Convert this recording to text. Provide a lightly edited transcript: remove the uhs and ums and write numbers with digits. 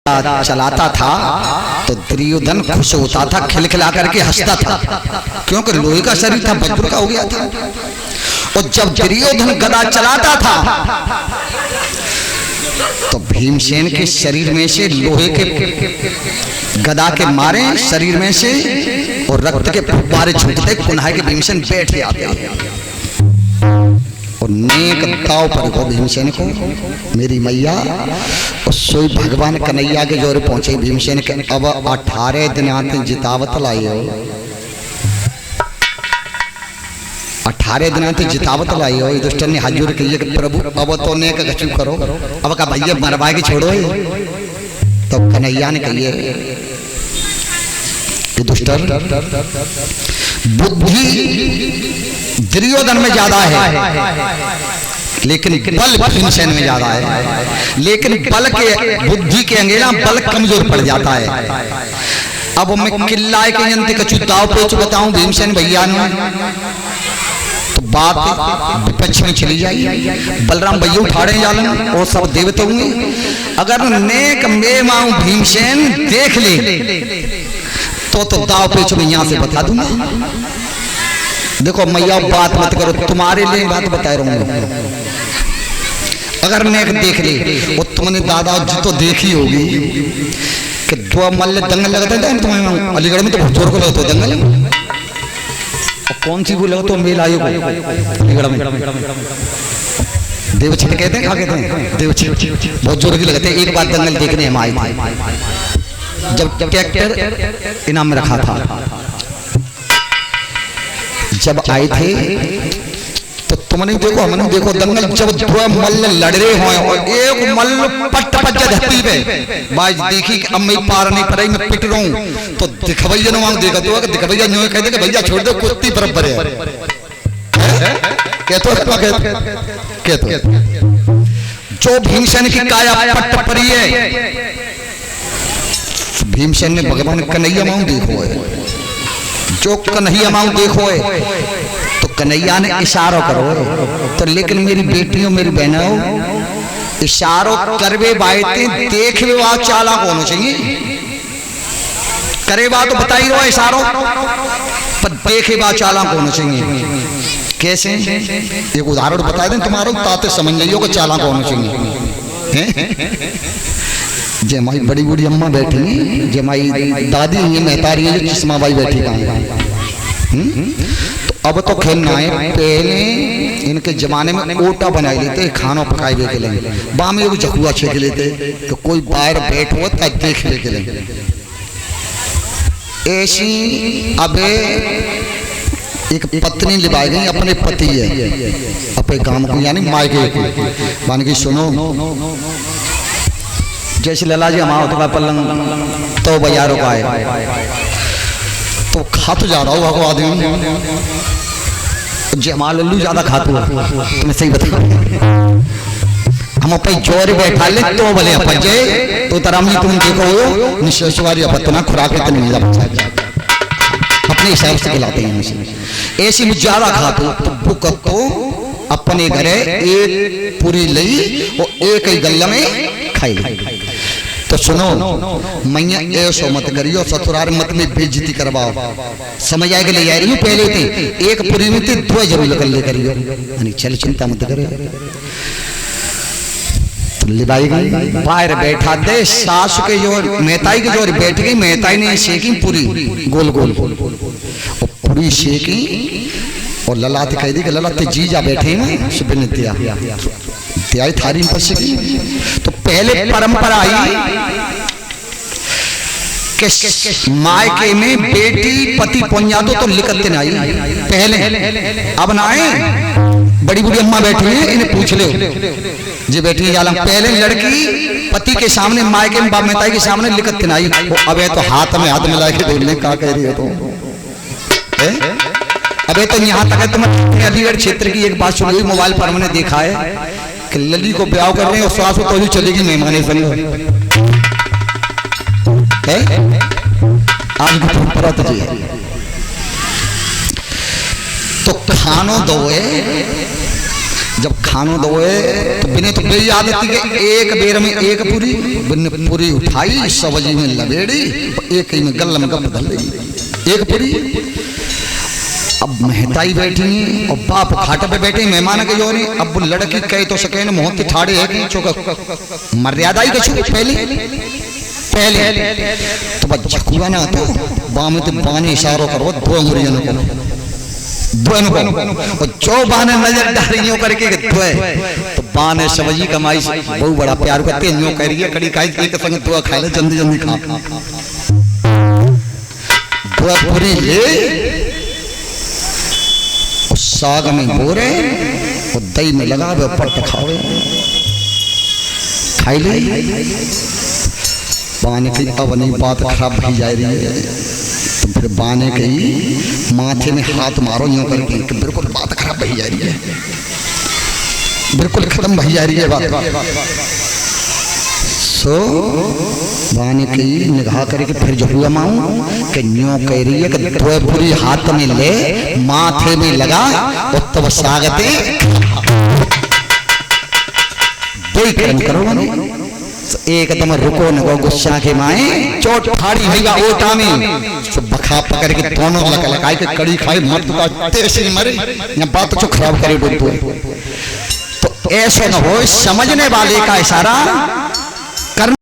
चलाता था तो दुर्योधन खुश होता था, खिलखिला करके हंसता था, क्योंकि लोहे का शरीर था, वज्र का हो गया था। और जब दुर्योधन गदा चलाता था तो भीमसेन के शरीर में से लोहे के गदा के मारे शरीर में से और रक्त के फुब्बारे छूटते, कुन्हाई के भीमसेन बैठ जाते और नेक दाव पर को भीमसेन को मेरी मैया और सोई भगवान कन्हैया के जोरे पहुंचे भीमसेन के। अब 18 दिन आते जितावत लाई हो, 18 दिन आते जितावत लाई हो। दुष्ट ने हाजुर कहिए कि प्रभु अब तो नेक कछु करो, अब का भैया मरवा के छोड़ो। तो कन्हैया ने कहिए कि दुष्ट बुद्धि दुर्योधन में ज्यादा है, लेकिन बल भीमसेन में ज्यादा है। लेकिन बल के बुद्धि के अंगेला बल कमजोर पड़ जाता है। अब मैं किल्लाए के यंत्र कछु दाव पेच बताऊं भीमसेन भैया ने तो बात विपक्ष में चली जाएगी। बलराम भैया उठाड़े जालन और सब देवते होंगे। अगर नेक में माऊं भीमसेन देख ले तो दाव पेच में यहां से बता दूंगा। देखो मैया बात मत करो, तुम्हारे लिए बात बता रहा हूं। अगर नेक देख ले और तुमने दादा जी तो देखी होगी कि दो मल्ल दंगल लगता है तुम्हें अलीगढ़ में, तो बहुत जोर को लगता है दंगल। कौन सी वो लगा तो मेल आयोग अलीगढ़ में देवछिट कहते हैं, क्या कहते हैं देवछिट, बहुत जोर की लगते हैं। एक बार दंगल देखने हम आए थे जब ट्रैक्टर इनाम में रखा था। जब आए थे तो तुमने देखो हमने देखो दंगल, जब दो मल्ल लड़ रहे हो और एक मल्ल पट पट धरती पे बाज देखी कि अब मैं पार नहीं पड़ी, मैं पिट रहा हूं। तो दिखवैया ने देखा तो दिखवैया न्यू कहते कि भैया छोड़ दो, कुत्ती बराबर है। कहते जो भीमसेन की काया पट पड़ी है, भीमसेन ने भगवान कन्हैया माऊं देखो है, जो कन्हैया माऊं देखो है तो कन्हैया ने इशारा करो तो। लेकिन मेरी बेटियों मेरी बहनों इशारों करवे बायते देखवे वा चाला कौन चाहिए, करे बा तो बताई रहो इशारों पर देखे बा चाला कौन चाहिए। कैसे एक उदाहरण बता दें तुम्हारा ताते समझ लियो को चाला कौन चाहिए। जे हमारी बड़ी बूढ़ी अम्मा बैठी, जे हमारी दादी ये महतारी है, जो चश्मा बाई बैठी कहाँ। तो अब तो खेलना है, पहले इनके जमाने में ओटा बनाई लेते खाना पकाए के लिए, बाम में जखुआ छेक लेते तो कोई बाहर बैठ हो तब देख ले के लिए। ऐसी अब एक पत्नी लिबाई गई अपने पति है अपने काम को, यानी मायके को। मान के सुनो जैसे लला जी हमारा होता पलंग तो बाजारों का है तो खा तो जा रहा होगा को आदमी जी, हमारा लल्लू ज्यादा खातू है, तुम्हें सही बता। हम अपने जोर बैठा ले तो भले अपन जे तो तरामी तुम देखो हो निश्चयवारी अपना खुराक इतनी मिला अपने हिसाब से खिलाते हैं। ऐसी में ज्यादा खातू तो बुक को अपने घरे एक पूरी लई और एक ही गल्ला में खाई। तो सुनो मैया ऐसो मत करियो, ससुराल मत में बेइज्जती करवाओ, समझ आएगा ले जा रही हूँ। पहले थी एक पूरी में थी, दो जरूर ले करियो, यानी चल चिंता मत करो। तो लिबाई गई बाहर बैठा दे सास के जोर मेहताई के जोर बैठ गई, मेहताई ने सेकी पूरी गोल गोल और पूरी सेकी और ललाते कह दी कि ललाते जीजा बैठे हैं सुबह नित्या त्याई थारी पर से। तो पहले परंपरा आई कि मायके में बेटी पति पहुंचा दो तो लिखते ना आई पहले। अब ना आए बड़ी बूढ़ी अम्मा बैठी है, इन्हें पूछ ले जी बैठी है जालम। पहले लड़की पति के सामने मायके में बाप मेहताई के सामने लिखते ना आई। अब तो हाथ में हाथ मिला के बोलने का कह रही है तो अबे तो यहाँ तक है। तुम अलीगढ़ क्षेत्र की एक बात सुनी, मोबाइल पर मैंने देखा है कि लली को ब्याह कर रहे हैं और सास तो भी चलेगी मेहमानी संग है। आज भी परंपरा तो है। तो खानो दो जब खानो दोए तो बिने तो बेई आदत के एक बेर में एक पूरी बिन पूरी उठाई सब्जी में लबेड़ी एक ही में गल्ला में गप धल एक पूरी। अब महताई बैठी और बाप खाट पे बैठे मेहमान के जोरी। अब लड़की कह तो सके न मोहती ठाड़े है चौक मर्यादा ही कछु पहले तो बस झकुआ ना तो बाम तो बाने इशारों करो दो मुरियन को जो बाने नजर डालियों करके तो बाने सब्जी कमाई बहुत बड़ा प्यार करते हैं न्यों करिए कड़ी काई के संग तो खा ले जल्दी जल्दी खा दो पूरी ले साग में बोरे और दही में लगा दो पट खाओ खाई ले। बाने की अब नहीं बात खराब भी जा रही है तो फिर बाने की माथे में हाथ मारो यूं करके कि बिल्कुल बात खराब भी जा रही है, बिल्कुल खत्म भी जा रही है बात। सो बाने की निगाह करके फिर जो हुआ माऊं कि न्यों कह रही है कि दो पूरी हाथ में ले माथे में लगा और तब स्वागत दो कर्म करो एकदम रुको न गुस्सा के माए चोट फाड़ी भैया ओटा में तो बखा पकड़ के दोनों लगाए के कड़ी खाई मत का तेरे मरे या बात तो खराब करे तो ऐसा न हो समझने वाले का इशारा